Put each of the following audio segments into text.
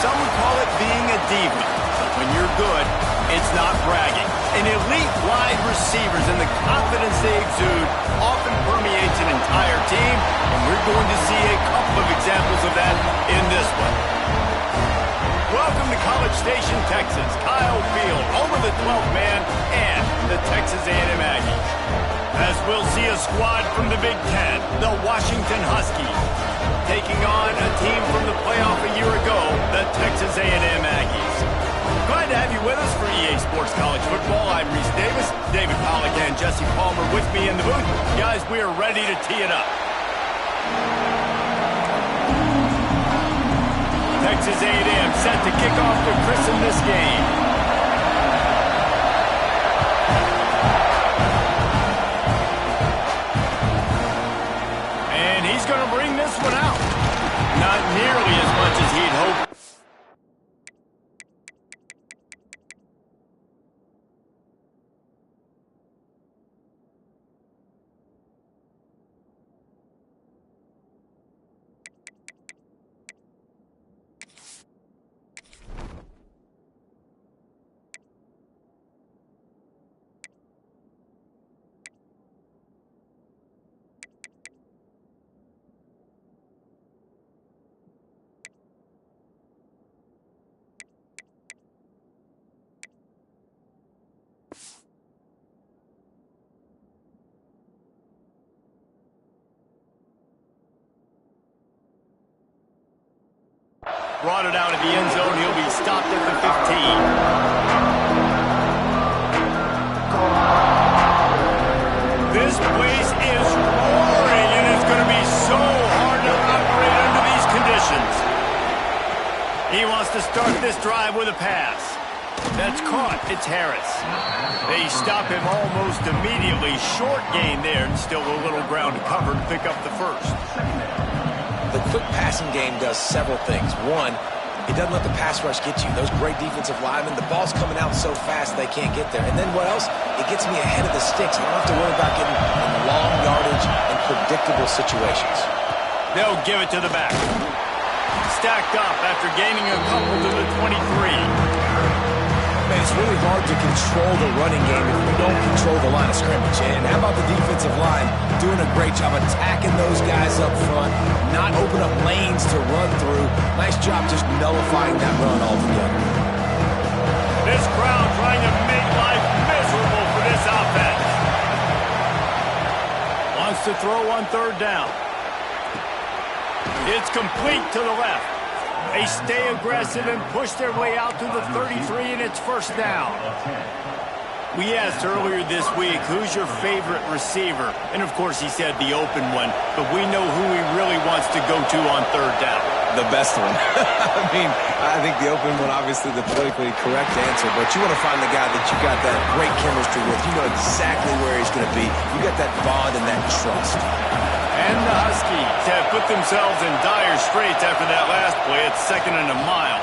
Some would call it being a diva. But when you're good, it's not bragging. An elite wide receivers and the confidence they exude often permeates an entire team, and we're going to see a couple of examples of that in this one. Welcome to College Station, Texas. Kyle Field, home of the 12th man and the Texas A&M Aggies. As we'll see a squad from the Big Ten, the Washington Huskies, taking on a team from the playoff a year ago, the Texas A&M Aggies. Glad to have you with us for EA Sports College Football. I'm Reese Davis, David Pollack and Jesse Palmer with me in the booth. Guys, we are ready to tee it up. Texas A&M set to kick off to christen this game. And he's going to bring this one out. Not nearly as much as he'd hoped. Brought it out of the end zone. He'll be stopped at the 15. This place is roaring, and it's going to be so hard to operate under these conditions. He wants to start this drive with a pass. That's caught. It's Harris. They stop him almost immediately. Short gain there, and still a little ground to cover to pick up the first. The quick passing game does several things. One, it doesn't let the pass rush get you. Those great defensive linemen, the ball's coming out so fast they can't get there. And then what else? It gets me ahead of the sticks. I don't have to worry about getting in long yardage and predictable situations. They'll give it to the back. Stacked up after gaining a couple to the 23. Man, it's really hard to control the running game if we don't control the line of scrimmage. And how about the defensive line doing a great job attacking those guys up front, not open up lanes to run through. Nice job just nullifying that run altogether. This crowd trying to make life miserable for this offense. Wants to throw on third down. It's complete to the left. They stay aggressive and push their way out to the 33, and it's first down. We asked earlier this week, who's your favorite receiver? And, of course, he said the open one, but we know who he really wants to go to on third down. The best one. I think the open one, obviously the politically correct answer, but you want to find the guy that you got that great chemistry with. You know exactly where he's going to be. You got that bond and that trust. And the Huskies have put themselves in dire straits after that last play. It's 2nd and a mile.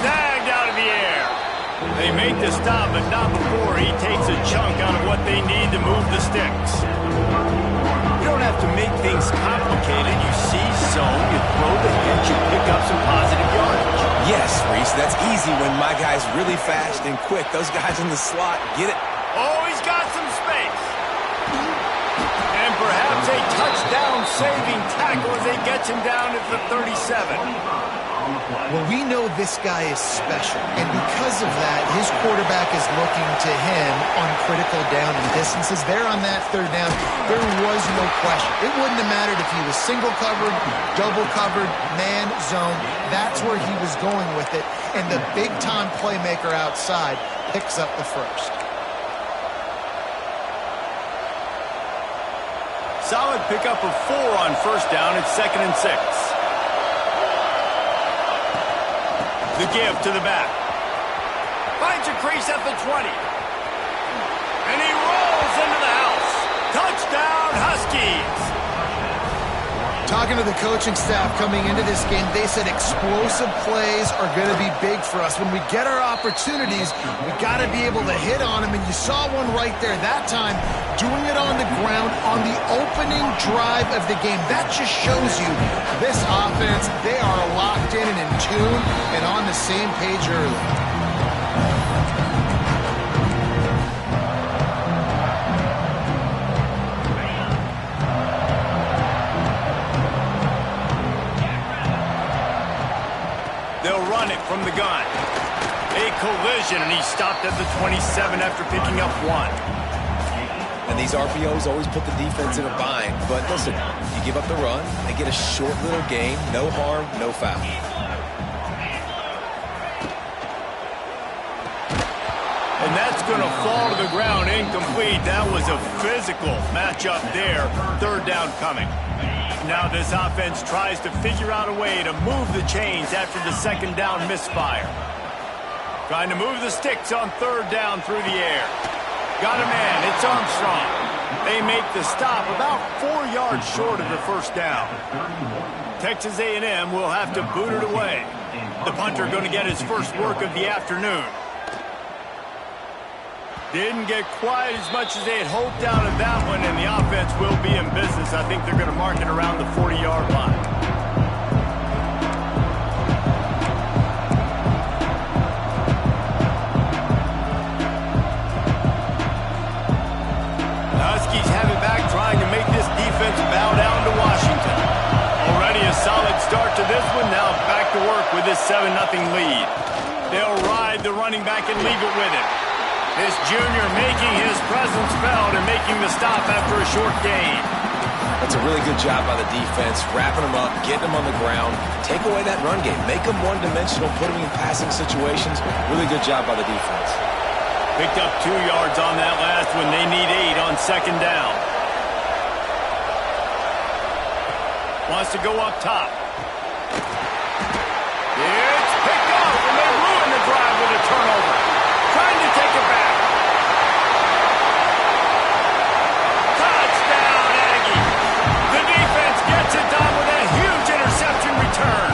Snagged out of the air. They make the stop, but not before he takes a chunk out of what they need to move the sticks. You don't have to make things complicated. You see zone, you throw the hitch, you pick up some positive yardage. Yes, Reese, that's easy when my guy's really fast and quick. Those guys in the slot get it. Oh, he's got some space. And perhaps a touchdown-saving tackle as they get him down at the 37. Well, we know this guy is special, and because of that, his quarterback is looking to him on critical down and distances. There on that third down, there was no question. It wouldn't have mattered if he was single covered, double covered, man, zone. That's where he was going with it, and the big-time playmaker outside picks up the first. Solid pickup of 4 on first down. It's 2nd and 6. The give to the back. Finds a crease at the 20. And he rolls into the house. Touchdown, Huskies. Talking to the coaching staff coming into this game, they said explosive plays are going to be big for us. When we get our opportunities, we got to be able to hit on them, and you saw one right there that time, doing it on the ground on the opening drive of the game. That just shows you this offense, they are locked in and in tune and on the same page early. They'll run it from the gun. A collision, and he stopped at the 27 after picking up 1. And these RPOs always put the defense in a bind. But listen, you give up the run, they get a short little gain, no harm, no foul. And that's going to fall to the ground incomplete. That was a physical matchup there. Third down coming. Now this offense tries to figure out a way to move the chains after the second down misfire. Trying to move the sticks on third down through the air. Got a man, it's Armstrong. They make the stop about 4 yards short of the first down. Texas A&M will have to boot it away. The punter going to get his first work of the afternoon. Didn't get quite as much as they had hoped out of that one, and the offense will be in business. I think they're going to mark it around the 40-yard line. The Huskies have it back, trying to make this defense bow down to Washington. Already a solid start to this one. Now back to work with this 7-0 lead. They'll ride the running back and leave it with him. This junior making his presence felt and making the stop after a short gain. That's a really good job by the defense, wrapping them up, getting them on the ground. Take away that run game. Make them one-dimensional, put them in passing situations. Really good job by the defense. Picked up 2 yards on that last one. They need 8 on second down. Wants to go up top. It's picked off, and they ruin the drive with a turnover. Trying to take it back. Touchdown, Aggie. The defense gets it done with a huge interception return.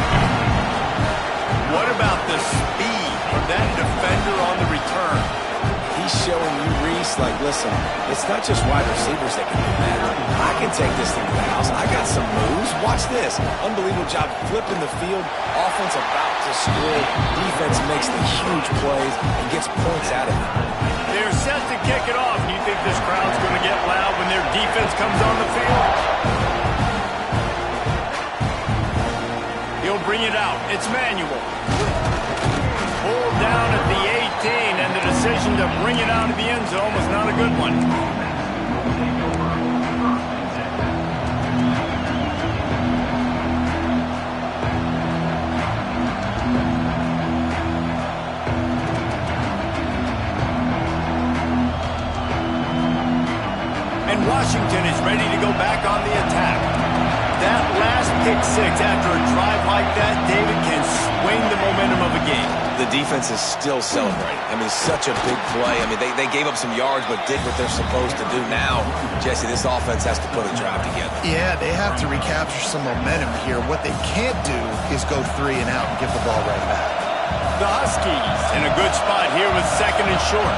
What about the speed of that defender on the return? He's showing you, Reese, like, listen, it's not just wide receivers that can do that. I can take this thing to the house. I got some moves. Watch this. Unbelievable job flipping the field. Offense about to score. Defense makes the huge plays and gets points out of it. They're set to kick it off. Do you think this crowd's going to get loud when their defense comes on the field? He'll bring it out. It's Manuel. Pulled down at the 18, and the decision to bring it out of the end zone was not a good one. And Washington is ready to go back on the attack. That last pick six after a drive like that, David, can swing the momentum of a game. The defense is still celebrating. I mean, such a big play. I mean, they gave up some yards but did what they're supposed to do. Now, Jesse, this offense has to put a drive together. Yeah, they have to recapture some momentum here. What they can't do is go 3 and out and give the ball right back. The Huskies in a good spot here with second and short.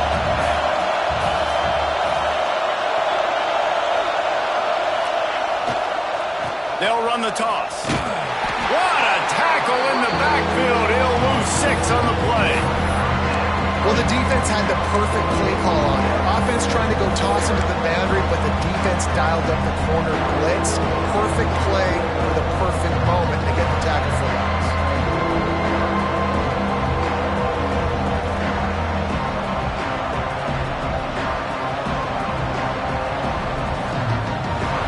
They'll run the toss. What a tackle in the backfield. He'll lose 6 on the play. Well, the defense had the perfect play call on it. Offense trying to go toss into the boundary, but the defense dialed up the corner blitz. Perfect play for the perfect moment to get the tackle for loss.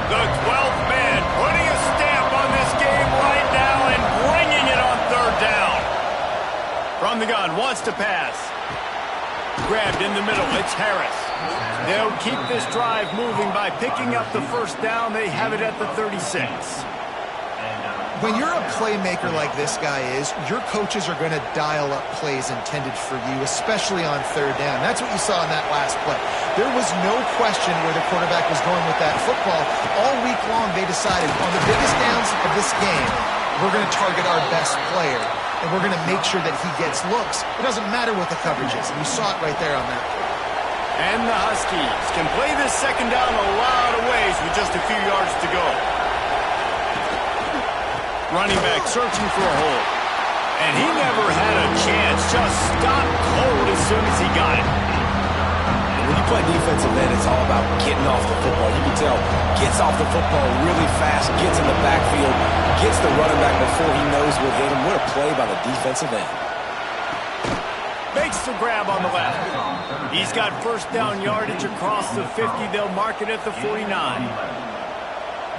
The 12th man putting a stamp on this game right now and bringing it on third down. From the gun, wants to pass. Grabbed in the middle, it's Harris. They'll keep this drive moving by picking up the first down. They have it at the 36. When you're a playmaker like this guy is, your coaches are going to dial up plays intended for you, especially on third down. That's what you saw in that last play. There was no question where the quarterback was going with that football. All week long, they decided on the biggest downs of this game, we're going to target our best player, and we're going to make sure that he gets looks. It doesn't matter what the coverage is, and you saw it right there on that play. And the Huskies can play this second down a lot of ways with just a few yards to go. Running back searching for a hole. And he never had a chance. Just stopped cold as soon as he got it. When you play defensive end, it's all about getting off the football. You can tell, gets off the football really fast, gets in the backfield, gets the running back before he knows what hit him. What a play by the defensive end. Makes the grab on the left. He's got first down yardage across the 50. They'll mark it at the 49.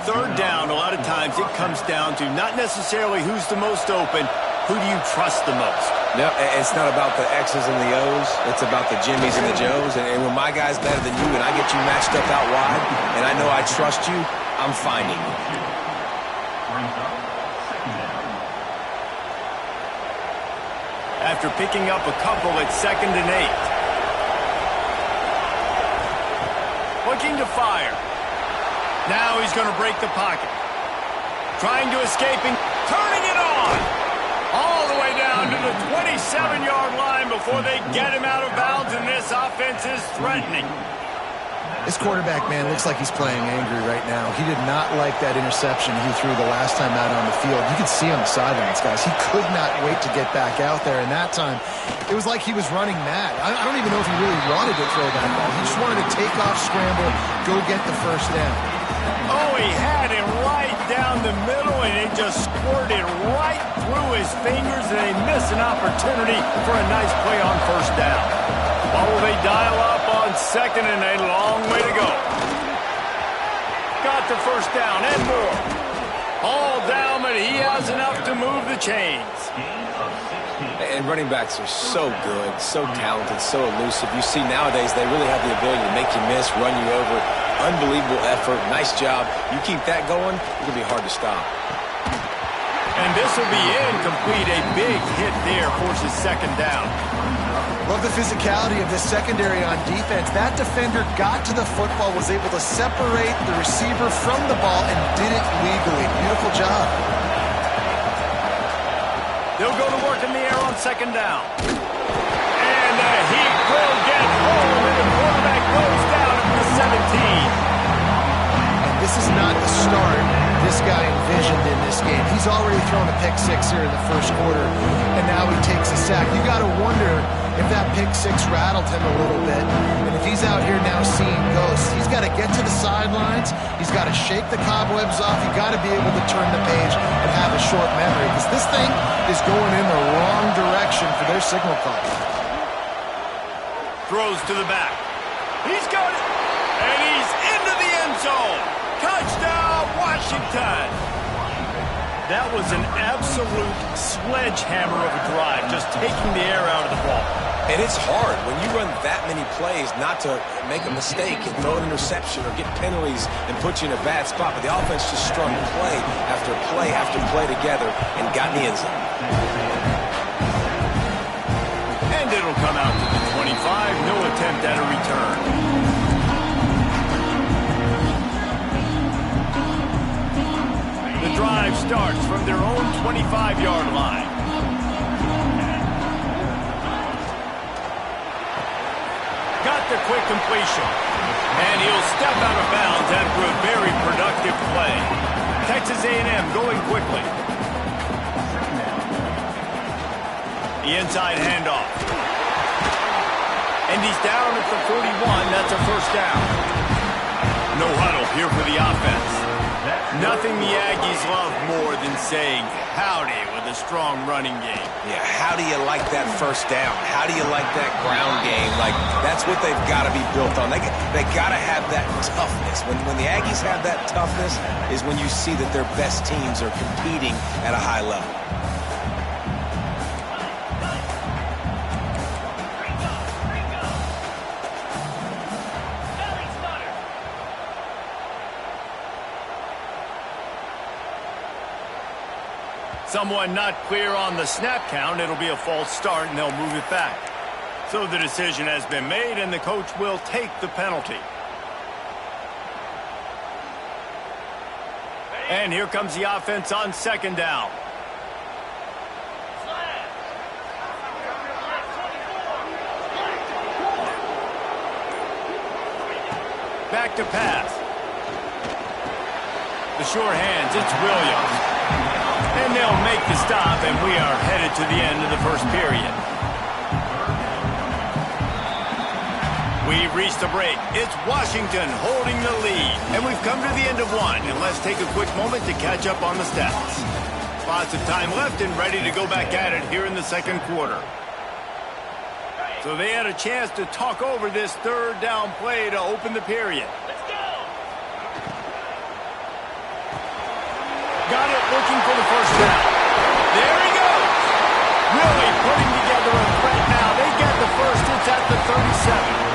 Third down, a lot of times it comes down to not necessarily who's the most open, who do you trust the most? No, it's not about the X's and the O's. It's about the Jimmies and the Joes. And when my guy's better than you and I get you matched up out wide and I know I trust you, I'm finding you. After picking up a couple at 2nd and 8. Looking to fire. Now he's going to break the pocket. Trying to escape and turning it on. All the way down to the 27-yard line before they get him out of bounds, and this offense is threatening. This quarterback, man, looks like he's playing angry right now. He did not like that interception he threw the last time out on the field. You could see on the sidelines, guys. He could not wait to get back out there, and that time it was like he was running mad. I don't even know if he really wanted to throw that ball. He just wanted to take off, scramble, go get the first down. Oh, he had him right down the middle, and it just squirted right through his fingers, and they missed an opportunity for a nice play on first down. What will they dial up on 2nd and 8? Long way to go. Got the first down and more. All down, but he has enough to move the chains. And running backs are so good, so talented, so elusive. You see nowadays they really have the ability to make you miss, run you over. Unbelievable effort. Nice job. You keep that going, it'll be hard to stop. And this will be incomplete. A big hit there forces 2nd down. Love the physicality of this secondary on defense. That defender got to the football, was able to separate the receiver from the ball, and did it legally. Beautiful job. They'll go to work in the air on 2nd down. And the heat will get home, and the quarterback goes down at the 17. And this is not the start this guy envisioned in this game. He's already thrown a pick six here in the first quarter, and now he takes a sack. You got to wonder if that pick six rattled him a little bit. And if he's out here now seeing ghosts, he's got to get to the sidelines. He's got to shake the cobwebs off. You got to be able to turn the page and have a short memory, because this thing is going in the wrong direction for their signal call. Throws to the back. He's got it. And he's into the end zone. Touchdown, Washington. That was an absolute sledgehammer of a drive, just taking the air out of the ball. And it's hard when you run that many plays not to make a mistake and throw an interception or get penalties and put you in a bad spot. But the offense just strung play after play after play together and got in the end zone. And it'll come out to the 25. No attempt at a return. The drive starts from their own 25-yard line. Got the quick completion. And he'll step out of bounds after a very productive play. Texas A&M going quickly. The inside handoff. And he's down at the 41. That's a first down. No huddle here for the offense. Nothing the Aggies love more than saying howdy with a strong running game. Yeah, how do you like that first down? How do you like that ground game? Like, that's what they've got to be built on. They got to have that toughness. When the Aggies have that toughness is when you see that their best teams are competing at a high level. Someone not clear on the snap count. It'll be a false start, and they'll move it back. So the decision has been made, and the coach will take the penalty. And here comes the offense on second down. Back to pass. The sure hands, it's Williams. And they'll make the stop, and we are headed to the end of the first period. We've reached the break. It's Washington holding the lead. And we've come to the end of one. And let's take a quick moment to catch up on the stats. Lots of time left and ready to go back at it here in the second quarter. So they had a chance to talk over this third down play to open the period. Let's go! Got it, looking for the first down. There he goes! Really putting together a threat now. They get the first. It's at the 37.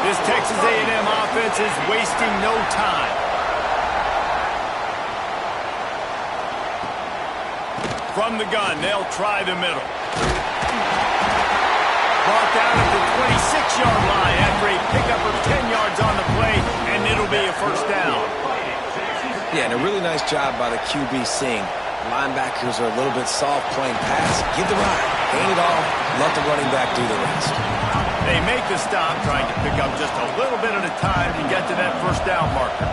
This Texas A&M offense is wasting no time. From the gun, they'll try the middle. Brought down at the 26-yard line after a pickup of 10 yards on the play, and it'll be a first down. Yeah, and a really nice job by the QB seeing. Linebackers are a little bit soft playing pass. Give the ride. Gain it all. Let the running back do the rest. They make the stop, trying to pick up just a little bit at a time to get to that first down marker.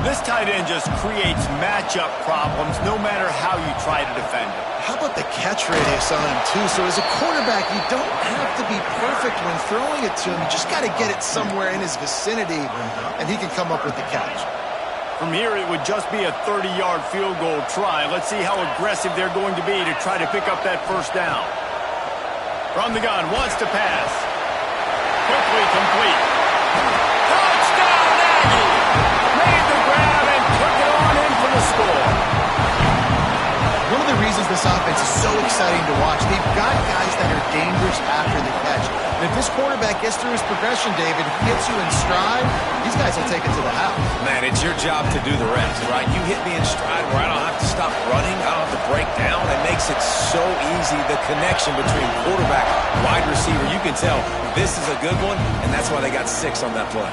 This tight end just creates matchup problems no matter how you try to defend him. How about the catch radius on him, too? So as a quarterback, you don't have to be perfect when throwing it to him. You just got to get it somewhere in his vicinity, and he can come up with the catch. From here, it would just be a 30-yard field goal try. Let's see how aggressive they're going to be to try to pick up that first down. From the gun, wants to pass. Quickly complete. Touchdown, Aggie! Made the grab and took it on in for the score. One of the reasons this offense is so exciting to watch, they've got guys that are dangerous after the catch. And if this quarterback gets through his progression, David, gets you in stride, these guys will take it to the house. Man, it's your job to do the rest, right? You hit me in stride where I don't have to stop running. I don't have to break down. It makes it so easy, the connection between quarterback, wide receiver. You can tell this is a good one, and that's why they got 6 on that play.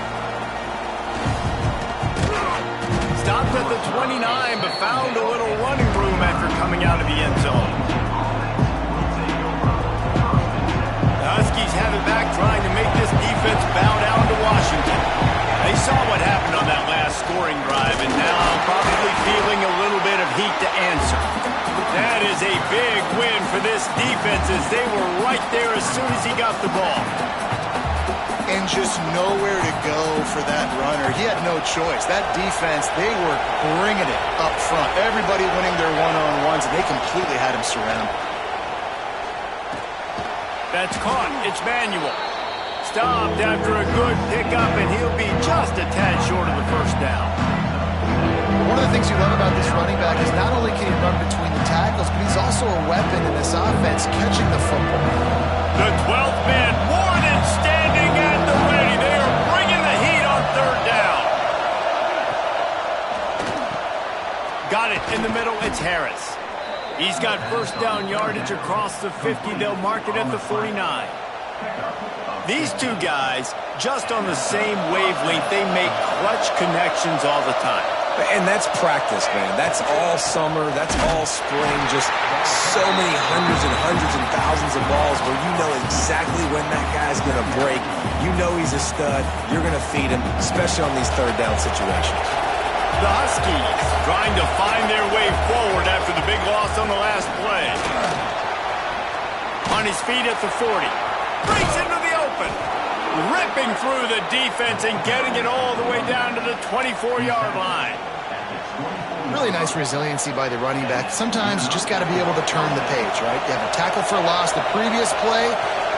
Stopped at the 29, but found a little running room after coming out of the end zone. The Huskies have it back, trying to make this defense bow down to Washington. They saw what happened on that last scoring drive, and now probably feeling a little bit of heat to answer. That is a big win for this defense, as they were right there as soon as he got the ball. And just nowhere to go for that runner. He had no choice. That defense, they were bringing it up front. Everybody winning their one-on-ones, and they completely had him surrounded. That's caught. It's Manuel. Stopped after a good pickup, and he'll be just a tad short of the first down. One of the things you love about this running back is not only can he run between the tackles, but he's also a weapon in this offense, catching the football. The 12th man, Warden, standing at the ready. They are bringing the heat on third down. Got it in the middle. It's Harris. He's got first down yardage across the 50. They'll mark it at the 49. These two guys, just on the same wavelength, they make clutch connections all the time. And that's practice, man. That's all summer. That's all spring. Just so many hundreds and thousands of balls where you know exactly when that guy's going to break. You know he's a stud. You're going to feed him, especially on these third down situations. The Huskies trying to find their way forward after the big loss on the last play. On his feet at the 40. Breaks into the open. Ripping through the defense and getting it all the way down to the 24-yard line. Really nice resiliency by the running back. Sometimes you just got to be able to turn the page, right? You have a tackle for loss the previous play,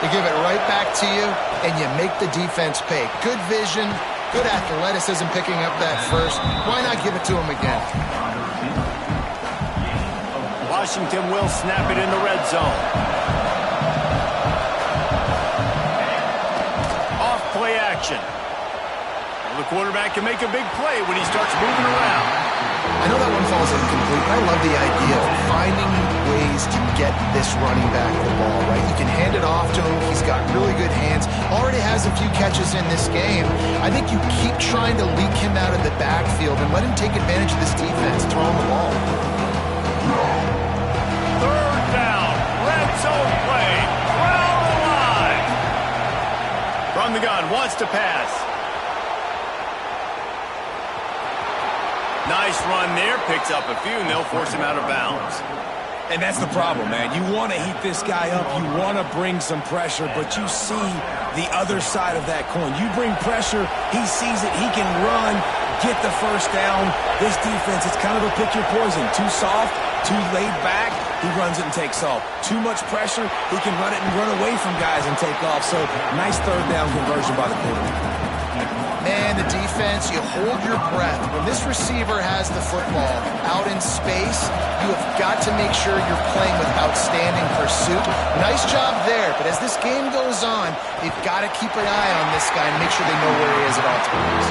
they give it right back to you, and you make the defense pay. Good vision, good athleticism picking up that first. Why not give it to him again? Washington will snap it in the red zone. Off play action. Well, the quarterback can make a big play when he starts moving around. I know that one falls incomplete. complete. I love the idea of finding ways to get this running back the ball, right? You can hand it off to him. He's got really good hands. Already has a few catches in this game. I think you keep trying to leak him out of the backfield and let him take advantage of this defense throwing the ball. Third down. Red zone play. Well alive. From the gun. Wants to pass. Nice run there. Picks up a few, and they'll force him out of bounds. And that's the problem, man. You want to heat this guy up. You want to bring some pressure, but you see the other side of that coin. You bring pressure, he sees it, he can run, get the first down. This defense, it's kind of a pick your poison. Too soft, too laid back, he runs it and takes off. Too much pressure, he can run it and run away from guys and take off. So, nice third down conversion by the quarterback. Man, the defense, you hold your breath. When this receiver has the football out in space, you have got to make sure you're playing with outstanding pursuit. Nice job there, but as this game goes on, they've got to keep an eye on this guy and make sure they know where he is at all times.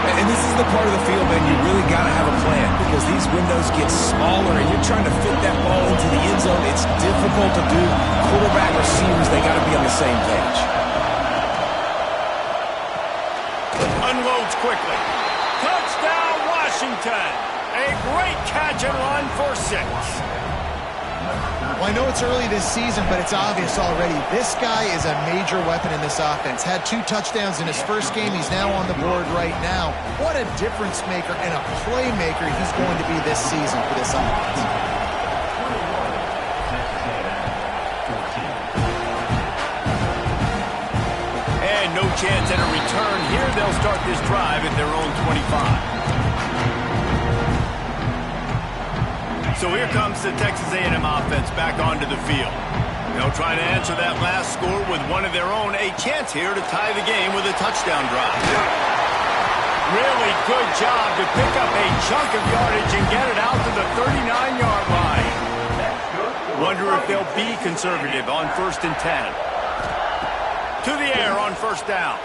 And this is the part of the field, man, you really got to have a plan because these windows get smaller and you're trying to fit that ball into the end zone. It's difficult to do. Quarterback, receivers, they got to be on the same page. Unloads quickly. Touchdown, Washington. A great catch and run for 6. Well, I know it's early this season, but it's obvious already. This guy is a major weapon in this offense. Had 2 touchdowns in his first game. He's now on the board right now. What a difference maker and a playmaker he's going to be this season for this offense. No chance at a return here. They'll start this drive at their own 25. So here comes the Texas A&M offense back onto the field. They'll try to answer that last score with one of their own. A chance here to tie the game with a touchdown drive. Really good job to pick up a chunk of yardage and get it out to the 39-yard line. Wonder if they'll be conservative on 1st and 10. To the air on 1st down.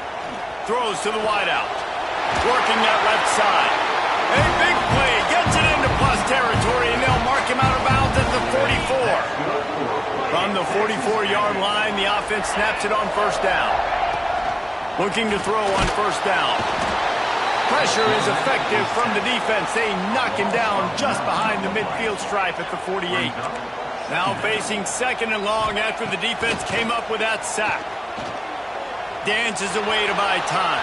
Throws to the wideout. Working that left side. A big play. Gets it into plus territory, and they'll mark him out of bounds at the 44. From the 44-yard line, the offense snaps it on 1st down. Looking to throw on 1st down. Pressure is effective from the defense. They knock him down just behind the midfield stripe at the 48. Now facing 2nd and long after the defense came up with that sack. Dances away to buy time.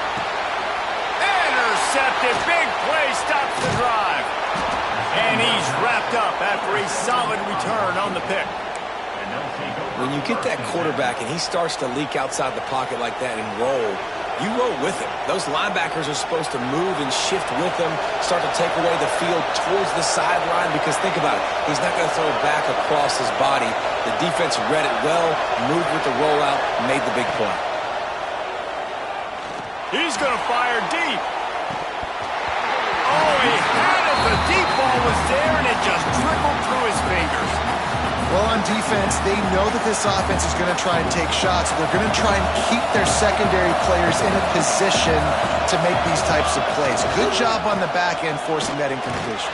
Intercepted. Big play stops the drive. And he's wrapped up after a solid return on the pick. When you get that quarterback and he starts to leak outside the pocket like that and roll, you roll with him. Those linebackers are supposed to move and shift with him, start to take away the field towards the sideline because think about it. He's not going to throw it back across his body. The defense read it well, moved with the rollout, made the big play. He's going to fire deep. Oh, he had it. The deep ball was there, and it just trickled through his fingers. Well, on defense, they know that this offense is going to try and take shots. They're going to try and keep their secondary players in a position to make these types of plays. Good job on the back end forcing that incompletion.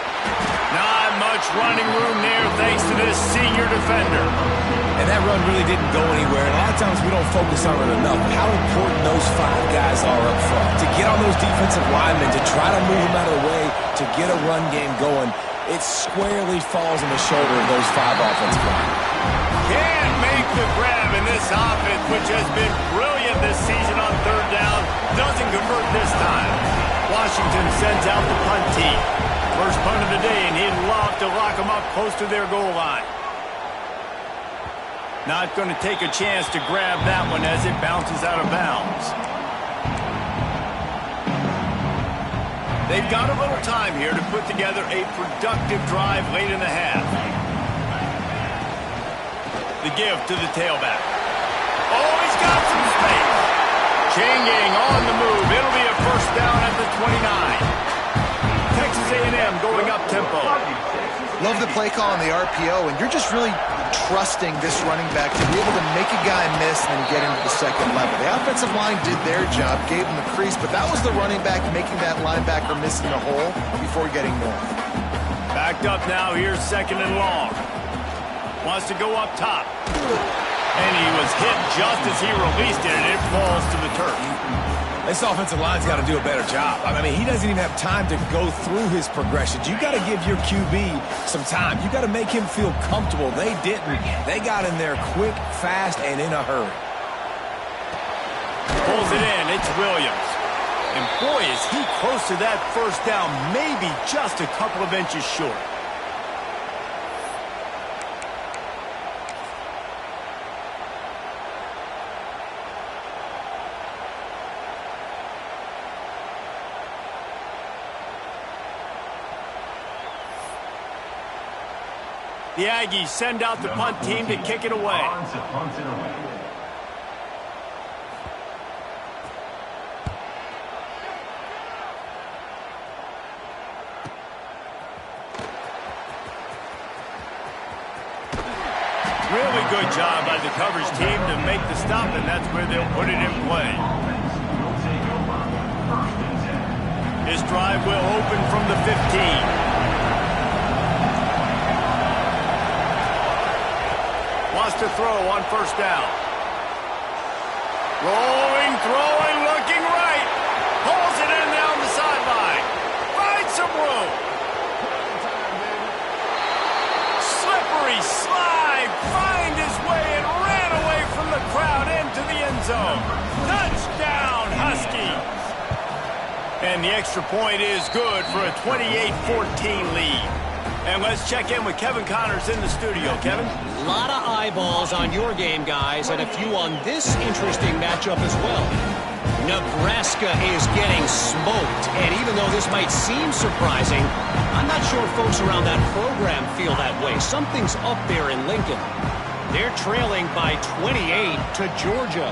Not much running room there thanks to this senior defender. And that run really didn't go anywhere. And a lot of times we don't focus on it enough. How important those 5 guys are up front. To get on those defensive linemen, to try to move them out of the way, to get a run game going, it squarely falls on the shoulder of those 5 offensive linemen. Can't make the grab in this offense, which has been brilliant this season on 3rd down. Doesn't convert this time. Washington sends out the punt team. First punt of the day, and he'd love to lock them up close to their goal line. Not going to take a chance to grab that one as it bounces out of bounds. They've got a little time here to put together a productive drive late in the half. The give to the tailback. Oh, he's got some space. Changing on the move. It'll be a 1st down at the 29. Texas A&M going up tempo. Love the play call on the RPO, and you're just really trusting this running back to be able to make a guy miss and then get into the 2nd level. The offensive line did their job, gave him a crease, but that was the running back making that linebacker miss in the hole before getting north. Backed up now, here's 2nd and long. Wants to go up top. And he was hit just as he released it, and it falls to the turf. This offensive line's got to do a better job. I mean, he doesn't even have time to go through his progressions. You got to give your QB some time. You got to make him feel comfortable. They didn't. They got in there quick, fast, and in a hurry. Pulls it in. It's Williams. And boy, is he close to that first down, maybe just a couple of inches short. The Aggies send out the punt team to kick it away. Really good job by the coverage team to make the stop, and that's where they'll put it in play. This drive will open from the 15. Wants to throw on first down. Rolling, throwing, looking right. Pulls it in down the sideline. Finds some room. Slippery slide. Find his way and ran away from the crowd into the end zone. Touchdown, Huskies. And the extra point is good for a 28-14 lead. And let's check in with Kevin Connors in the studio. Kevin? A lot of eyeballs on your game, guys, and a few on this interesting matchup as well. Nebraska is getting smoked, and even though this might seem surprising, I'm not sure folks around that program feel that way. Something's up there in Lincoln. They're trailing by 28 to Georgia.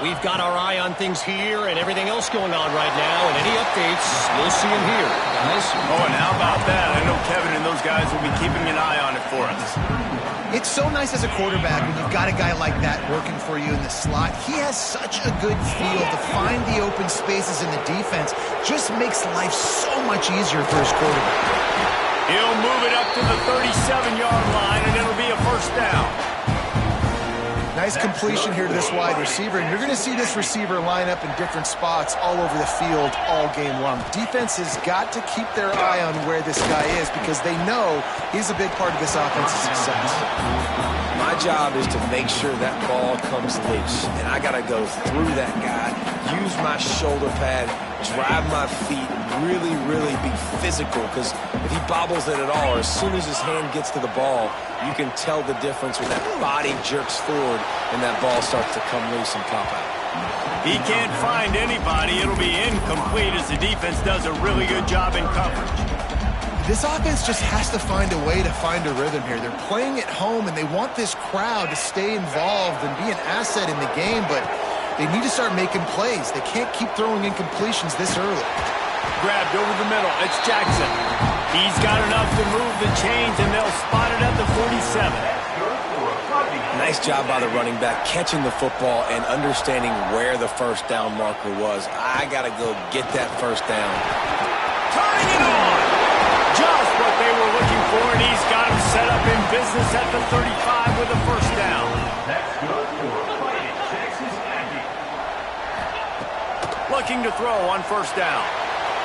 We've got our eye on things here and everything else going on right now, and any updates, you'll see them here, guys. Oh, and how about that? I know Kevin and those guys will be keeping an eye on it for us. It's so nice as a quarterback when you've got a guy like that working for you in the slot. He has such a good feel to find the open spaces in the defense. Just makes life so much easier for his quarterback. He'll move it up to the 37-yard line, and it'll be a first down. Nice completion here to this wide receiver, and you're going to see this receiver line up in different spots all over the field all game long. Defense has got to keep their eye on where this guy is because they know he's a big part of this offense's success. My job is to make sure that ball comes loose, and I got to go through that guy, use my shoulder pad, drive my feet, really, really be physical, because if he bobbles it at all, or as soon as his hand gets to the ball, you can tell the difference when that body jerks forward and that ball starts to come loose and pop out. He can't find anybody. It'll be incomplete as the defense does a really good job in coverage. This offense just has to find a way to find a rhythm here. They're playing at home, and they want this crowd to stay involved and be an asset in the game, but they need to start making plays. They can't keep throwing incompletions this early. Grabbed over the middle. It's Jackson. He's got enough to move the chains, and they'll spot it at the 47. Nice job by the running back catching the football and understanding where the first down marker was. I got to go get that first down. Turning it on. Just what they were looking for, and he's got him set up in business at the 35 with a first down. That's good for fighting Texas Aggies. Looking to throw on first down.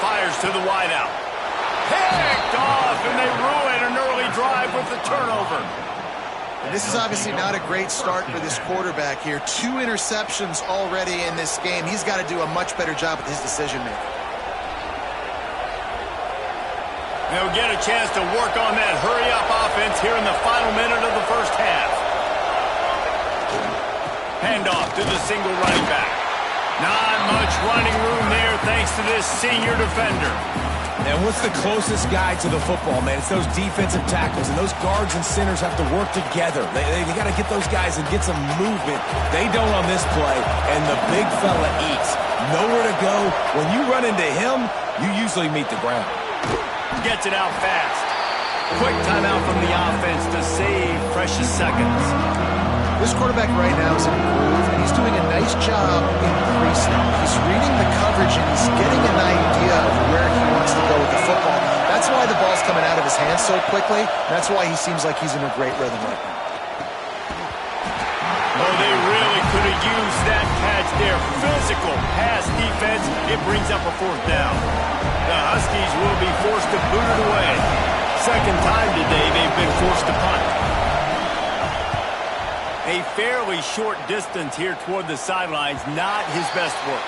Fires to the wideout. Picked off, and they ruin an early drive with the turnover. And this is obviously not a great start for this quarterback here. 2 interceptions already in this game. He's got to do a much better job with his decision-making. They'll get a chance to work on that hurry-up offense here in the final minute of the first half. Handoff to the single running back. Not much running room there thanks to this senior defender. And what's the closest guy to the football, man? It's those defensive tackles, and those guards and centers have to work together. They got to get those guys and get some movement. They don't on this play, and the big fella eats. Nowhere to go. When you run into him, you usually meet the ground. Gets it out fast. Quick timeout from the offense to save precious seconds. This quarterback right now is in a groove, and he's doing a nice job in pre-snap. He's reading the coverage, and he's getting an idea of where he wants to go with the football. That's why the ball's coming out of his hands so quickly. That's why he seems like he's in a great rhythm right now. Oh, they really could have used that catch there. Physical pass defense. It brings up a fourth down. The Huskies will be forced to boot it away. Second time today they've been forced to punt. A fairly short distance here toward the sidelines. Not his best work.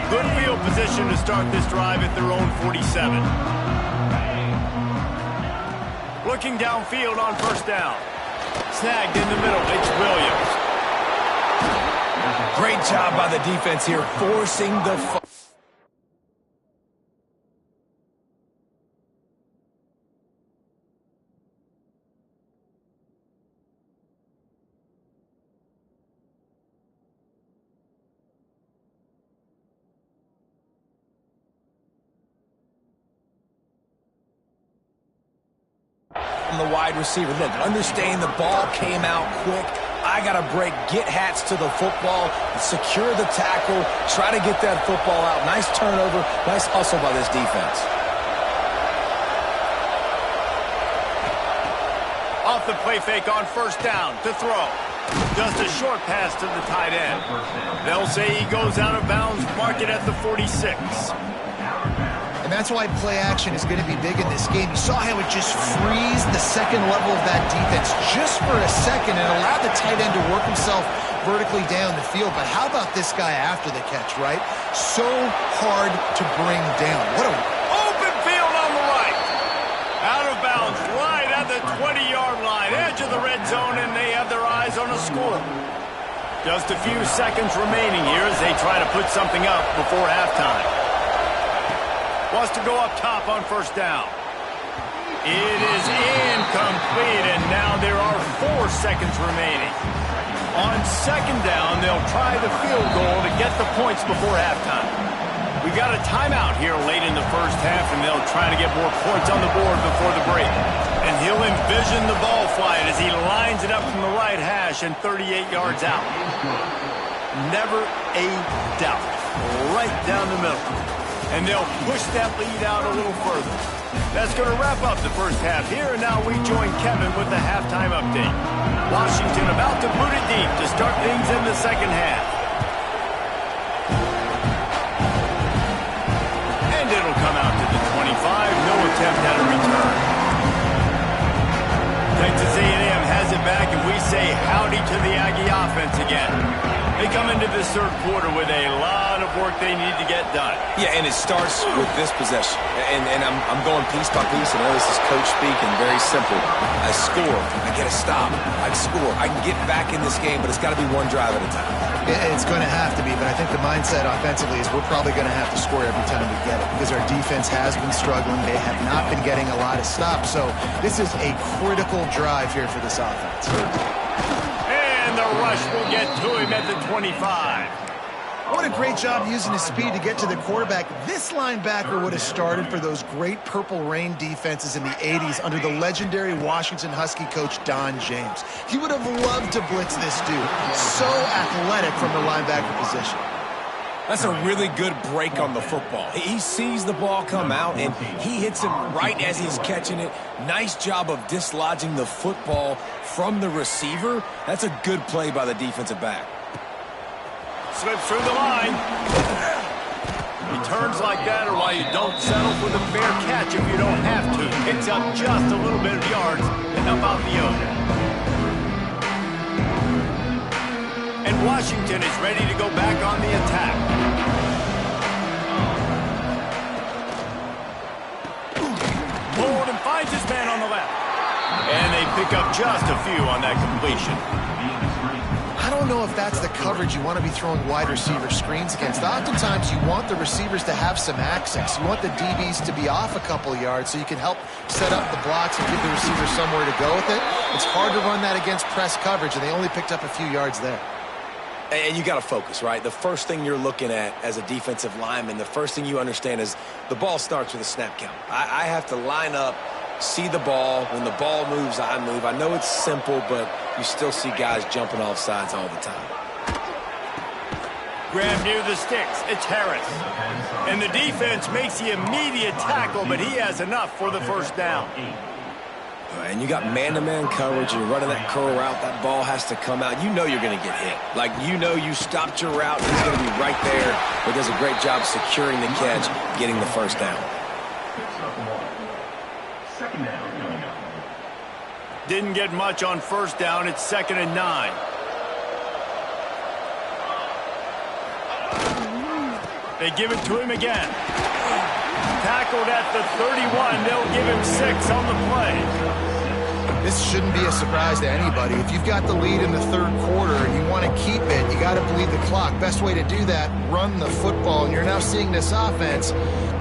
Good field position to start this drive at their own 47. Looking downfield on first down. Snagged in the middle. It's Williams. Great job by the defense here, forcing the... from the wide receiver. Look, understanding the ball came out quick. I got to break, get hats to the football, secure the tackle, try to get that football out. Nice turnover, nice hustle by this defense. Off the play fake on first down to throw. Just a short pass to the tight end. They'll say he goes out of bounds, mark it at the 46. And that's why play action is going to be big in this game. You saw how it just frees the second level of that defense just for a second and allowed the tight end to work himself vertically down the field. But how about this guy after the catch, right? So hard to bring down. What a open field on the right. Out of bounds, right at the 20-yard line, edge of the red zone, and they have their eyes on a score. Just a few seconds remaining here as they try to put something up before halftime. Wants to go up top on first down. It is incomplete, and now there are 4 seconds remaining. On second down, they'll try the field goal to get the points before halftime. We got a timeout here late in the first half, and they'll try to get more points on the board before the break. And he'll envision the ball flight as he lines it up from the right hash and 38 yards out. Never a doubt. Right down the middle. And they'll push that lead out a little further. That's going to wrap up the first half here, and now we join Kevin with the halftime update. Washington about to boot it deep to start things in the second half. And it'll come out to the 25. No attempt at a return. Texas A&M has it back, and we say howdy to the Aggie offense again. They come into this third quarter with a lot of work they need to get done. Yeah, and it starts with this possession. And I'm going piece by piece. I know this is coach speak and very simple. I score. I get a stop. I score. I can get back in this game, but it's got to be one drive at a time. It's going to have to be, but I think the mindset offensively is we're probably going to have to score every time we get it because our defense has been struggling. They have not been getting a lot of stops. So this is a critical drive here for this offense. And the rush will get to him at the 25. What a great job using his speed to get to the quarterback. This linebacker would have started for those great Purple Rain defenses in the 80s under the legendary Washington Husky coach Don James. He would have loved to blitz this dude. So athletic from the linebacker position. That's a really good break on the football. He sees the ball come out, and he hits it right as he's catching it. Nice job of dislodging the football from the receiver. That's a good play by the defensive back. Slips through the line. Returns like that are why you don't settle for the fair catch if you don't have to. Picks up just a little bit of yards to help out the owner. And Washington is ready to go back on the attack. Gordon finds his man on the left. And they pick up just a few on that completion. I don't know if that's the coverage you want to be throwing wide receiver screens against. Oftentimes, you want the receivers to have some access. You want the DBs to be off a couple of yards so you can help set up the blocks and give the receiver somewhere to go with it. It's hard to run that against press coverage, and they only picked up a few yards there. And you got to focus, right? The first thing you're looking at as a defensive lineman, the first thing you understand is the ball starts with a snap count. I have to line up, see the ball. When the ball moves, I move. I know it's simple, but you still see guys jumping off sides all the time. Grab near the sticks. It's Harris. And the defense makes the immediate tackle, but he has enough for the first down. And you got man-to-man coverage, and you're running that curl route. That ball has to come out. You know you're going to get hit. Like, you know you stopped your route. He's going to be right there. He does a great job securing the catch, getting the first down. Didn't get much on first down. It's 2nd and 9. They give it to him again. Tackled at the 31. They'll give him 6 on the play. This shouldn't be a surprise to anybody. If you've got the lead in the third quarter and you want to keep it, you got to bleed the clock. Best way to do that, run the football. And you're now seeing this offense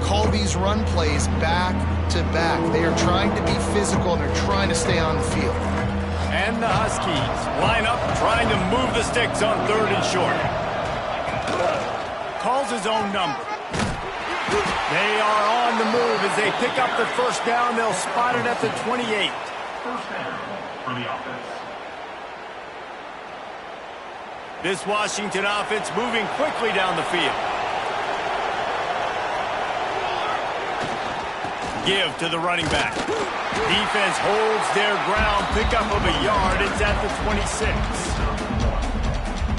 call these run plays back to back. They are trying to be physical, and they're trying to stay on the field. And the Huskies line up, trying to move the sticks on 3rd and short. Calls his own number. They are on the move as they pick up the first down. They'll spot it at the 28. First down for the offense. This Washington offense moving quickly down the field. Give to the running back. Defense holds their ground. Pickup of a yard. It's at the 26.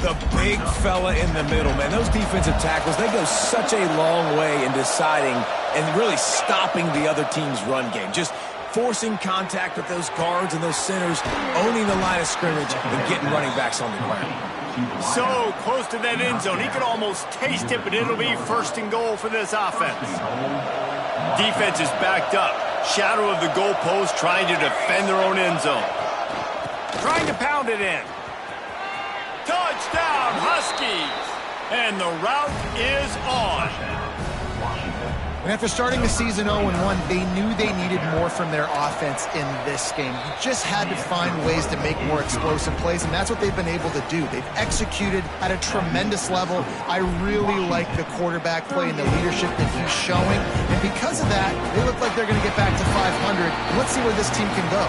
The big fella in the middle, man. Those defensive tackles, they go such a long way in deciding and really stopping the other team's run game. Just forcing contact with those guards and those centers, owning the line of scrimmage, and getting running backs on the ground. So close to that end zone. He could almost taste it, but it'll be 1st and goal for this offense. Defense is backed up. Shadow of the goalpost, trying to defend their own end zone. Trying to pound it in. Touchdown, Huskies! And the route is on. And after starting the season 0-1, they knew they needed more from their offense in this game. You just had to find ways to make more explosive plays, and that's what they've been able to do. They've executed at a tremendous level. I really like the quarterback play and the leadership that he's showing. And because of that, they look like they're going to get back to 500. Let's see where this team can go.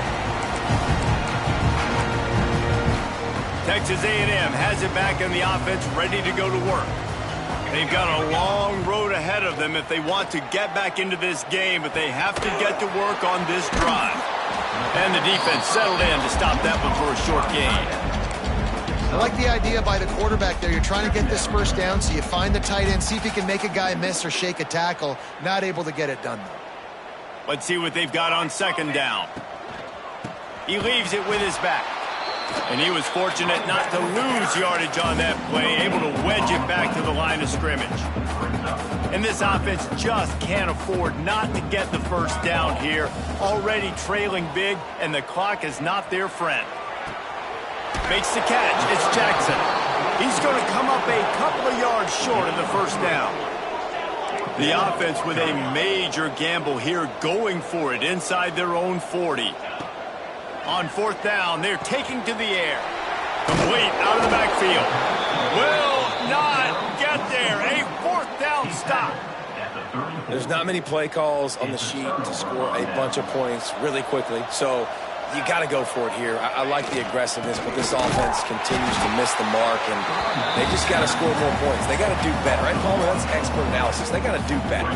Texas A&M has it back in the offense, ready to go to work. They've got a long road ahead of them if they want to get back into this game, but they have to get to work on this drive. And the defense settled in to stop that one for a short gain. I like the idea by the quarterback there. You're trying to get this first down, so you find the tight end, see if he can make a guy miss or shake a tackle. Not able to get it done, though. Let's see what they've got on 2nd down. He leaves it with his back. And he was fortunate not to lose yardage on that play, able to wedge it back to the line of scrimmage. And this offense just can't afford not to get the first down here. Already trailing big, and the clock is not their friend. Makes the catch. It's Jackson. He's going to come up a couple of yards short of the first down. The offense with a major gamble here, going for it inside their own 40. On 4th down, they're taking to the air. Complete out of the backfield. Will not get there. A 4th down stop. There's not many play calls on the sheet to score a bunch of points really quickly, so you got to go for it here. I like the aggressiveness, but this offense continues to miss the mark, and they just got to score more points. They got to do better. Right, Palmer? That's expert analysis. They got to do better.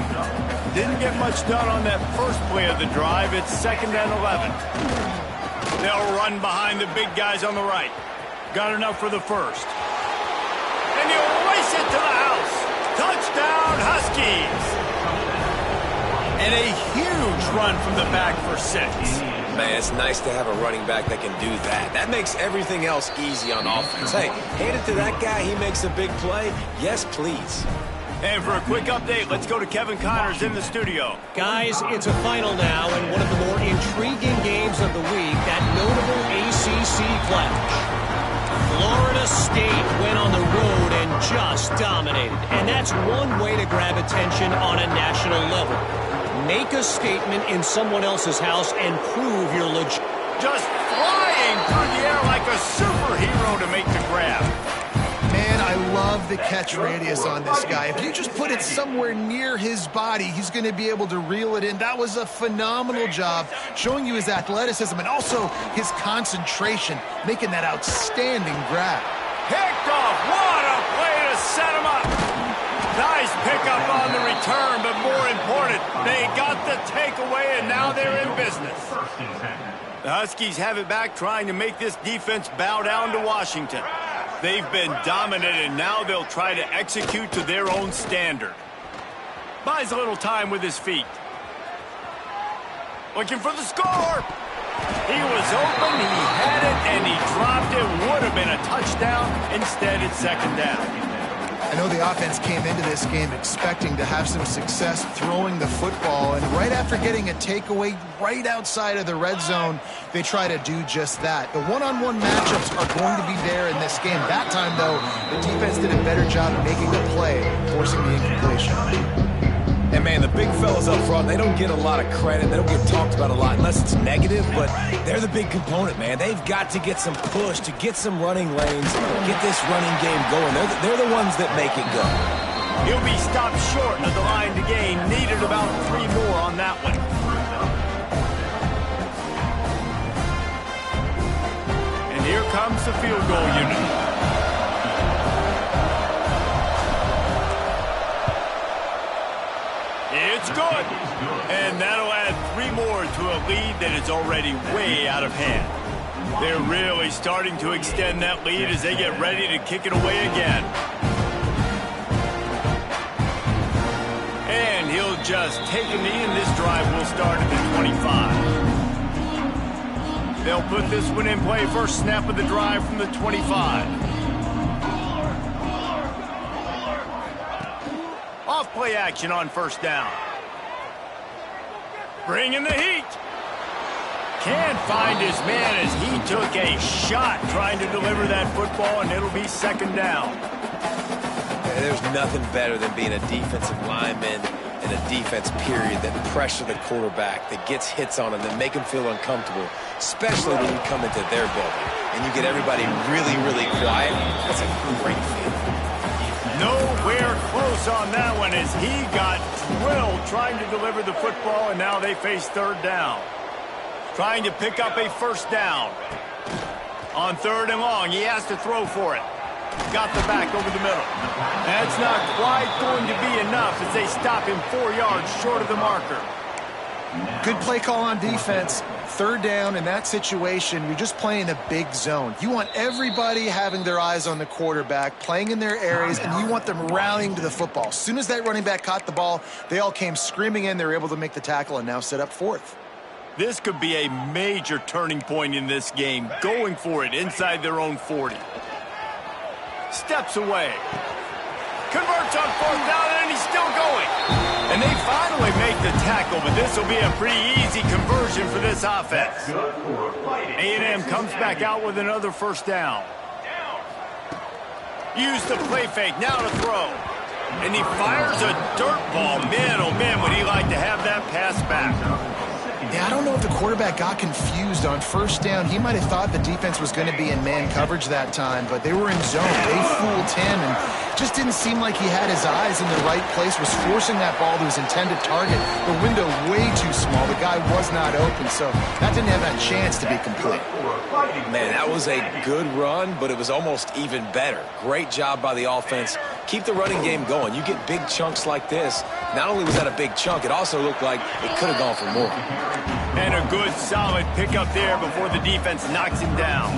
Didn't get much done on that first play of the drive. It's 2nd and 11. They'll run behind the big guys on the right. Got enough for the first. And he'll race it to the house. Touchdown, Huskies. And a huge run from the back for 6. Man, it's nice to have a running back that can do that. That makes everything else easy on offense. Hey, hand it to that guy. He makes a big play. Yes, please. And for a quick update, let's go to Kevin Connors in the studio. Guys, it's a final now, and one of the more intriguing games of the week, that notable ACC clash. Florida State went on the road and just dominated, and that's one way to grab attention on a national level. Make a statement in someone else's house and prove you're legit. Just flying through the air like a superhero to make the grab. Man, I love the catch radius on this guy. If you just put it somewhere near his body, he's going to be able to reel it in. That was a phenomenal job, showing you his athleticism and also his concentration, making that outstanding grab. Picked off. What a play to set him up. They got the takeaway, and now they're in business. First and 10. The Huskies have it back, trying to make this defense bow down to Washington. They've been dominant, and now they'll try to execute to their own standard. Buys a little time with his feet. Looking for the score. He was open, he had it, and he dropped it. Would have been a touchdown. Instead, it's second down. I know the offense came into this game expecting to have some success throwing the football, and right after getting a takeaway right outside of the red zone, they try to do just that. The one-on-one matchups are going to be there in this game. That time, though, the defense did a better job making the play, forcing the incompletion. And, man, the big fellas up front, they don't get a lot of credit. They don't get talked about a lot unless it's negative, but they're the big component, man. They've got to get some push, to get some running lanes, get this running game going. They're the ones that make it go. He'll be stopped short of the line to gain. Needed about 3 more on that one. And here comes the field goal unit. It's good. And that'll add 3 more to a lead that is already way out of hand. They're really starting to extend that lead as they get ready to kick it away again. And he'll just take a knee, and this drive will start at the 25. They'll put this one in play. First snap of the drive from the 25. Off play action on first down. Bringing the heat. Can't find his man as he took a shot trying to deliver that football, and it'll be second down. Yeah, there's nothing better than being a defensive lineman in a defense period that pressure the quarterback, that gets hits on him, that make him feel uncomfortable, especially when you come into their building and you get everybody really, really quiet. That's a great feeling. Nowhere close on that one as he got drilled trying to deliver the football, and now they face third down. Trying to pick up a first down. On third and long, he has to throw for it. Got the back over the middle. That's not quite going to be enough as they stop him 4 yards short of the marker. Good play call on defense. Third down in that situation, you're just playing a big zone. You want everybody having their eyes on the quarterback, playing in their areas, and you want them rallying to the football. As soon as that running back caught the ball, they all came screaming in. They were able to make the tackle and now set up fourth. This could be a major turning point in this game, going for it inside their own 40. Steps away. Converts on fourth down, and he's still going. And they finally make the tackle, but this will be a pretty easy conversion for this offense. A&M comes back out with another first down. Use the play fake, now to throw. And he fires a dirt ball. Man, oh man, would he like to have that pass back. Yeah, I don't know if the quarterback got confused on first down. He might have thought the defense was going to be in man coverage that time, but they were in zone. They fooled him and just didn't seem like he had his eyes in the right place, was forcing that ball to his intended target. The window way too small. The guy was not open, so that didn't have that chance to be complete. Man, that was a good run, but it was almost even better. Great job by the offense. Keep the running game going. You get big chunks like this. Not only was that a big chunk, it also looked like it could have gone for more. And a good, solid pickup there before the defense knocks him down.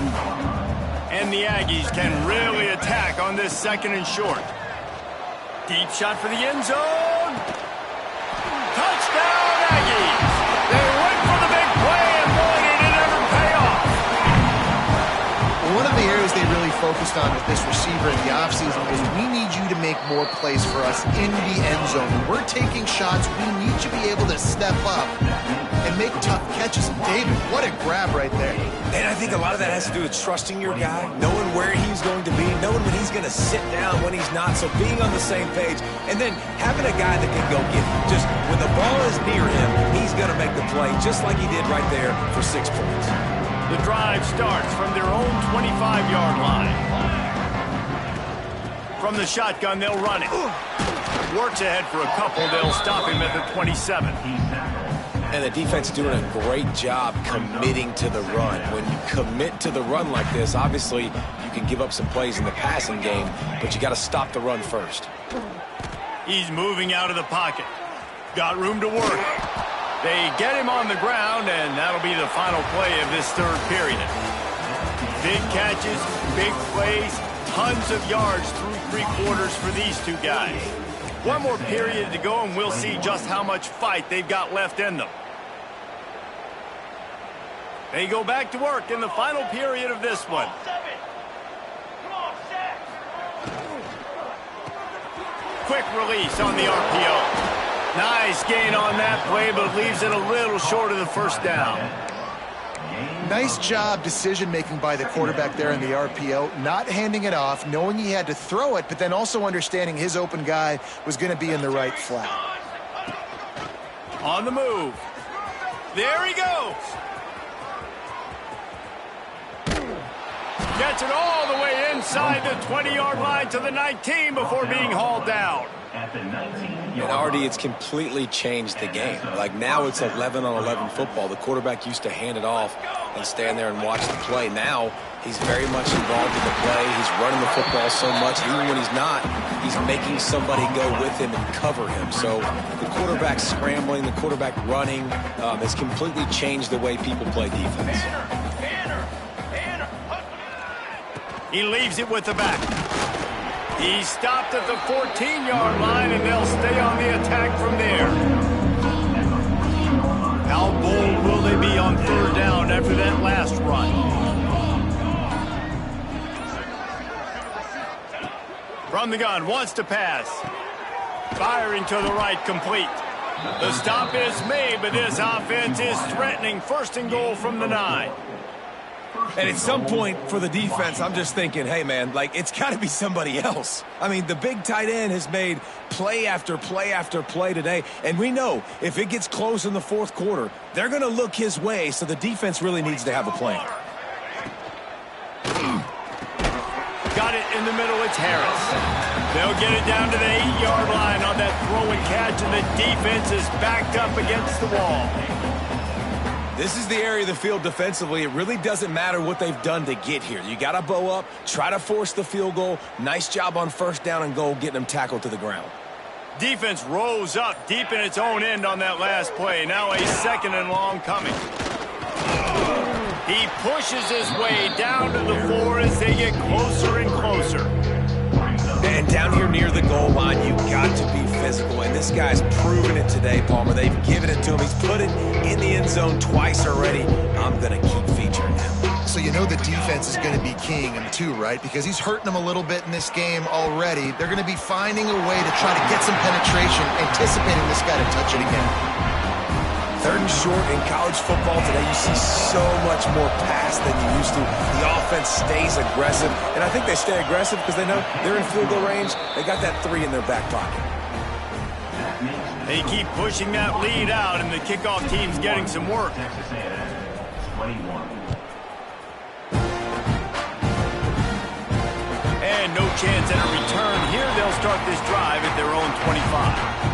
And the Aggies can really attack on this second and short. Deep shot for the end zone. Touchdown, Aggies! They went for the big play, and boy, did it ever pay off. One of the areas they really focused on with this receiver in the offseason was we need you to make more plays for us in the end zone. When we're taking shots, we need you to be able to step up and make tough catches. David, what a grab right there. And I think a lot of that has to do with trusting your guy, knowing where he's going to be, knowing when he's going to sit down, when he's not, so being on the same page, and then having a guy that can go get it. Just when the ball is near him, he's going to make the play just like he did right there for 6 points. The drive starts from their own 25-yard line. From the shotgun, they'll run it. Works ahead for a couple. They'll stop him at the 27. And the defense doing a great job committing to the run. When you commit to the run like this, obviously you can give up some plays in the passing game, but you got to stop the run first. He's moving out of the pocket. Got room to work. They get him on the ground, and that'll be the final play of this third period. Big catches, big plays, tons of yards through three quarters for these two guys. One more period to go, and we'll see just how much fight they've got left in them. They go back to work in the final period of this one. Quick release on the RPO. Nice gain on that play, but leaves it a little short of the first down. Nice job decision-making by the quarterback there in the RPO, not handing it off, knowing he had to throw it, but then also understanding his open guy was going to be in the right flat. On the move. There he goes. Gets it all the way inside the 20-yard line to the 19 before being hauled down. And already it's completely changed the game. Like now it's 11-on-11 football. The quarterback used to hand it off and stand there and watch the play. Now he's very much involved in the play. He's running the football so much. Even when he's not, he's making somebody go with him and cover him. So the quarterback scrambling, the quarterback running has completely changed the way people play defense. He leaves it with the back. He stopped at the 14-yard line, and they'll stay on the attack from there. How bold will they be on third down after that last run? From the gun, wants to pass. Firing to the right, complete. The stop is made, but this offense is threatening. First and goal from the 9. And at some point for the defense, I'm just thinking, hey, man, like, it's got to be somebody else. I mean, the big tight end has made play after play after play today. And we know if it gets close in the fourth quarter, they're going to look his way. So the defense really needs to have a plan. Got it in the middle. It's Harris. They'll get it down to the 8-yard line on that throw and catch, and the defense is backed up against the wall. This is the area of the field defensively. It really doesn't matter what they've done to get here. You got to bow up, try to force the field goal. Nice job on first down and goal, getting them tackled to the ground. Defense rose up deep in its own end on that last play. Now a second and long coming. He pushes his way down to the floor as they get closer and closer. And down here near the goal line, you've got to be physical. And this guy's proven it today, Palmer. They've given it to him. He's put it in the end zone twice already. I'm going to keep featuring him. So you know the defense is going to be keying him too, right? Because he's hurting them a little bit in this game already. They're going to be finding a way to try to get some penetration, anticipating this guy to touch it again. Third and short in college football today, you see so much more pass than you used to. The offense stays aggressive, and I think they stay aggressive because they know they're in field goal range. They got that 3 in their back pocket. They keep pushing that lead out, and the kickoff team's getting some work. And no chance at a return here. They'll start this drive at their own 25.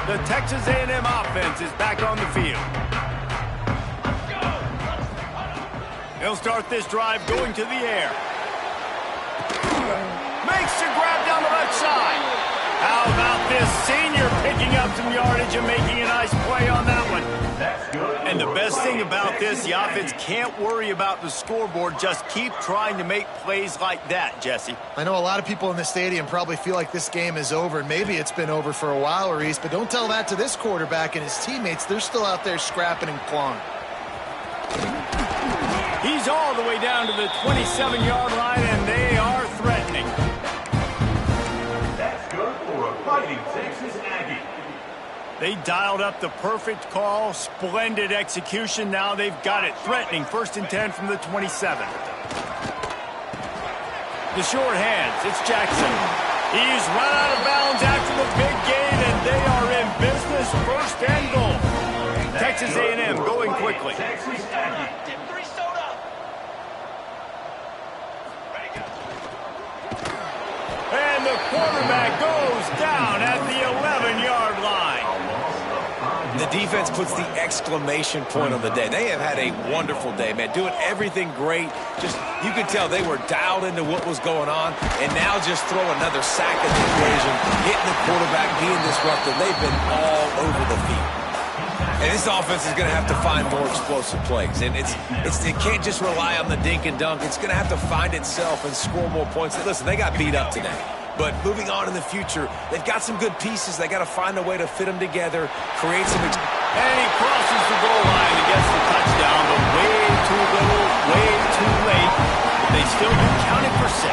The Texas A&M offense is back on the field. They'll start this drive going to the air. Makes the grab down the left side. How about this senior picking up some yardage and making a nice play on that one? And the best thing about this, the offense can't worry about the scoreboard. Just keep trying to make plays like that, Jesse. I know a lot of people in the stadium probably feel like this game is over, and maybe it's been over for a while, Reese, but don't tell that to this quarterback and his teammates. They're still out there scrapping and clawing. He's all the way down to the 27-yard line, and they are threatening. That's good for a fighting Texas Aggie. They dialed up the perfect call, splendid execution. Now they've got it. Threatening, 1st and 10 from the 27. The short hands, it's Jackson. He's run out of bounds after the big gain, and they are in business. 1st and goal. Texas A&M going quickly. Texas Aggie. And the quarterback goes down at the 11-yard line. The defense puts the exclamation point on the day. They have had a wonderful day, man. Doing everything great. Just, you could tell they were dialed into what was going on. And now just throw another sack in the equation, hitting the quarterback, being disruptive. They've been all over the field. And this offense is going to have to find more explosive plays. And it can't just rely on the dink and dunk. It's going to have to find itself and score more points. Listen, they got beat up today. But moving on in the future, they've got some good pieces. They got to find a way to fit them together, create some... And he crosses the goal line and gets the touchdown, but way too little, way too late. They still do count it for 6.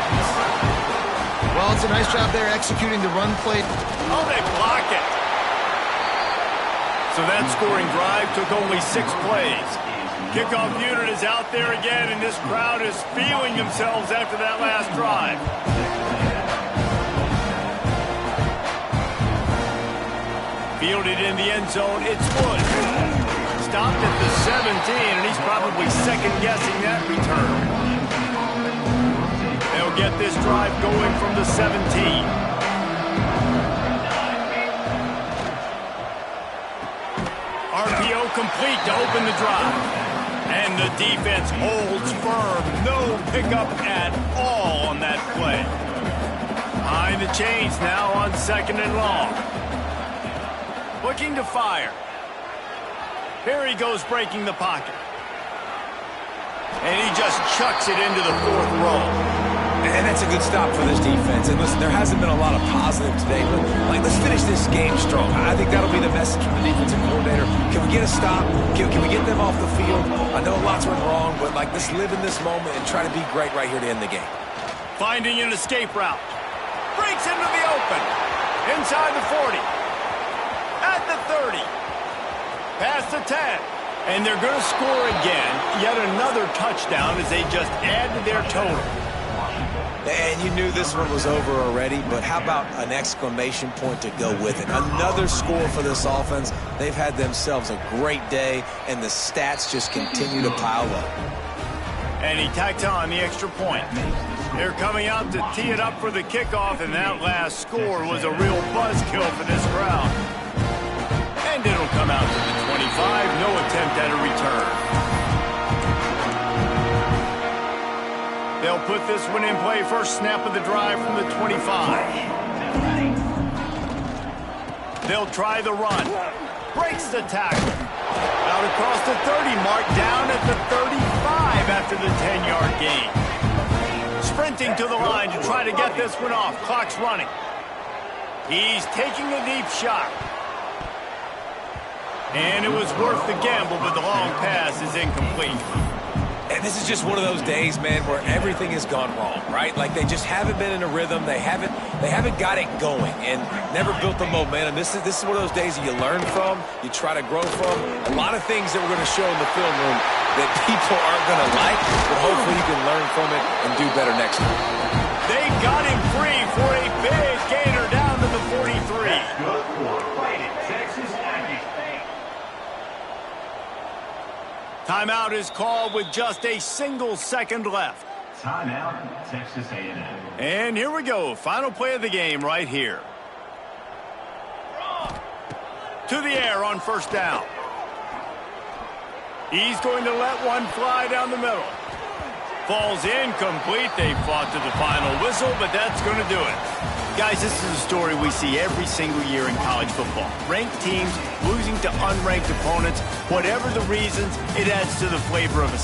Well, it's a nice job there executing the run play. Oh, they block it. So that scoring drive took only 6 plays. Kickoff unit is out there again, and this crowd is feeling themselves after that last drive. Fielded in the end zone, it's Wood. Stopped at the 17, and he's probably second-guessing that return. They'll get this drive going from the 17. RPO complete to open the drive. And the defense holds firm. No pickup at all on that play. Behind the chains now on 2nd and long. Looking to fire. Here he goes breaking the pocket. And he just chucks it into the 4th row. And that's a good stop for this defense. And listen, there hasn't been a lot of positive today, but let's finish this game strong. I think that'll be the message from the defensive coordinator. Can we get a stop? Can we get them off the field? I know lots went wrong, but let's live in this moment and try to be great right here to end the game. Finding an escape route. Breaks into the open. Inside the 40. At the 30. Past the 10. And they're going to score again. Yet another touchdown as they just add to their total. And you knew this one was over already, but how about an exclamation point to go with it? Another score for this offense. They've had themselves a great day, and the stats just continue to pile up. And he tacked on the extra point. They're coming out to tee it up for the kickoff, and that last score was a real buzzkill for this crowd. And it'll come out to the 25, no attempt at a return. They'll put this one in play. First snap of the drive from the 25. They'll try the run. Breaks the tackle. Out across the 30 mark, down at the 35 after the 10-yard gain. Sprinting to the line to try to get this one off. Clock's running. He's taking a deep shot. And it was worth the gamble, but the long pass is incomplete. And this is just one of those days, man, where everything has gone wrong, right? Like they just haven't been in a rhythm. They haven't got it going and never built the momentum. This is one of those days that you learn from, you try to grow from. A lot of things that we're going to show in the film room that people aren't going to like, but hopefully you can learn from it and do better next time. They got him free for a big gainer down to the 43. Good for fighting Texas Aggies. Timeout is called with just a single second left. Timeout, Texas A&M. And here we go. Final play of the game right here. To the air on first down. He's going to let one fly down the middle. Falls incomplete. They fought to the final whistle, but that's going to do it. Guys, this is a story we see every single year in college football. Ranked teams losing to unranked opponents. Whatever the reasons, it adds to the flavor of a